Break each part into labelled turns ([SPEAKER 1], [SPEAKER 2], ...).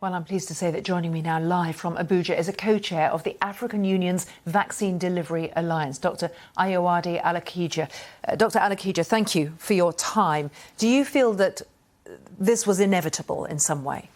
[SPEAKER 1] Well, I'm pleased to say that joining me now live from Abuja is a co-chair of the African Union's Vaccine Delivery Alliance, Dr. Ayowade Alakija. Dr. Alakija, thank you for your time. Do you feel that this was inevitable in some way?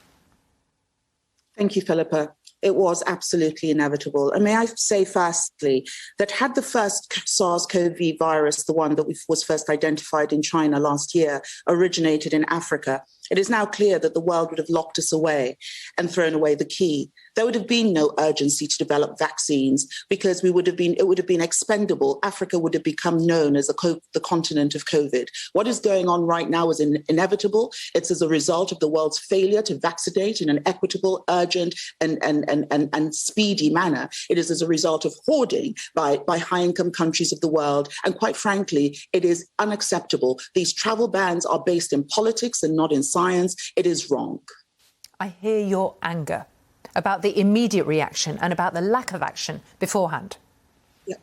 [SPEAKER 2] Thank you, Philippa. It was absolutely inevitable. And may I say firstly that had the first SARS-CoV virus, the one that was first identified in China last year, originated in Africa, it is now clear that the world would have locked us away and thrown away the key. There would have been no urgency to develop vaccines because it would have been expendable. Africa would have become known as the continent of COVID. What is going on right now is inevitable. It's as a result of the world's failure to vaccinate in an equitable, urgent, and speedy manner. It is as a result of hoarding by high-income countries of the world. And quite frankly, it is unacceptable. These travel bans are based in politics and not in science. It is wrong.
[SPEAKER 1] I hear your anger about the immediate reaction and about the lack of action beforehand.
[SPEAKER 2] Yeah,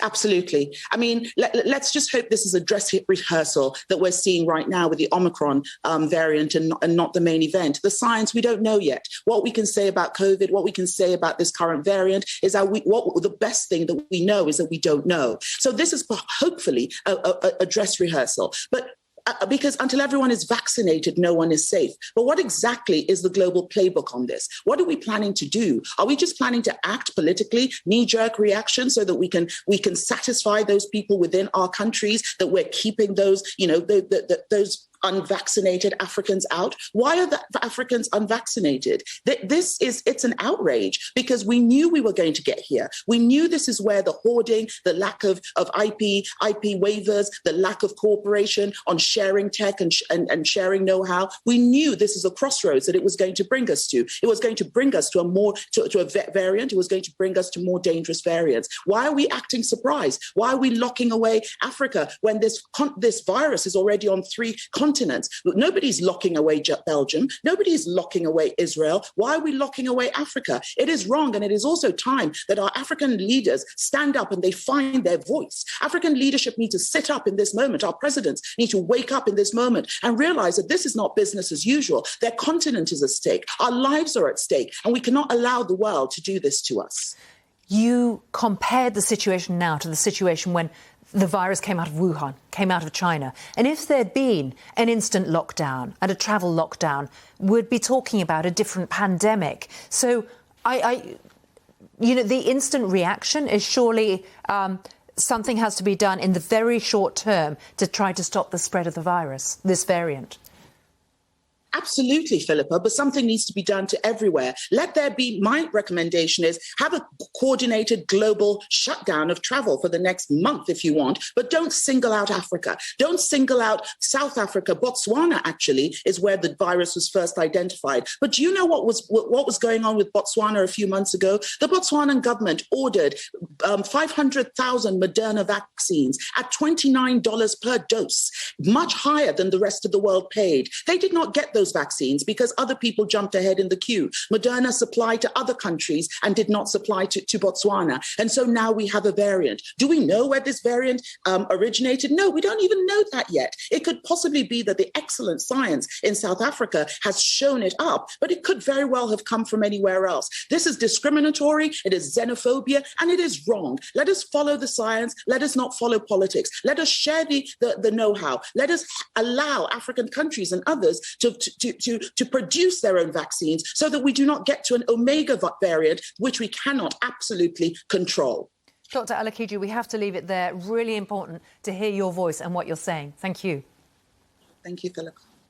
[SPEAKER 2] absolutely. I mean, let's just hope this is a dress rehearsal that we're seeing right now with the Omicron variant and not the main event. The science, we don't know yet. What we can say about COVID, what we can say about this current variant is the best thing that we know is that we don't know. So this is hopefully a dress rehearsal. But because until everyone is vaccinated, no one is safe. But what exactly is the global playbook on this? What are we planning to do? Are we just planning to act politically, knee-jerk reaction, so that we can satisfy those people within our countries that we're keeping those, those unvaccinated Africans out? Why are the Africans unvaccinated? It's an outrage because we knew we were going to get here. We knew this is where the hoarding, the lack of IP waivers, the lack of cooperation on sharing tech and sharing know-how. We knew this is a crossroads that it was going to bring us to. It was going to bring us to a variant. It was going to bring us to more dangerous variants. Why are we acting surprised? Why are we locking away Africa when this virus is already on 3 continents? Nobody's locking away Belgium. Nobody's locking away Israel. Why are we locking away Africa? It is wrong. And it is also time that our African leaders stand up and they find their voice. African leadership need to sit up in this moment. Our presidents need to wake up in this moment and realize that this is not business as usual. Their continent is at stake. Our lives are at stake. And we cannot allow the world to do this to us.
[SPEAKER 1] You compared the situation now to the situation when the virus came out of Wuhan, came out of China. And if there'd been an instant lockdown and a travel lockdown, we'd be talking about a different pandemic. So the instant reaction is surely something has to be done in the very short term to try to stop the spread of the virus, this variant.
[SPEAKER 2] Absolutely, Philippa, but something needs to be done to everywhere. My recommendation is have a coordinated global shutdown of travel for the next month if you want, but don't single out Africa. Don't single out South Africa. Botswana actually is where the virus was first identified. But do you know what was going on with Botswana a few months ago? The Botswanan government ordered 500,000 Moderna vaccines at $29 per dose, much higher than the rest of the world paid. They did not get those vaccines because other people jumped ahead in the queue. Moderna supplied to other countries and did not supply to Botswana. And so now we have a variant. Do we know where this variant originated? No, we don't even know that yet. It could possibly be that the excellent science in South Africa has shown it up, but it could very well have come from anywhere else. This is discriminatory, it is xenophobia, and it is wrong. Let us follow the science. Let us not follow politics. Let us share the know-how. Let us allow African countries and others to produce their own vaccines so that we do not get to an Omega variant, which we cannot absolutely control.
[SPEAKER 1] Dr. Alakija, we have to leave it there. Really important to hear your voice and what you're saying. Thank you.
[SPEAKER 2] Thank you, Philip.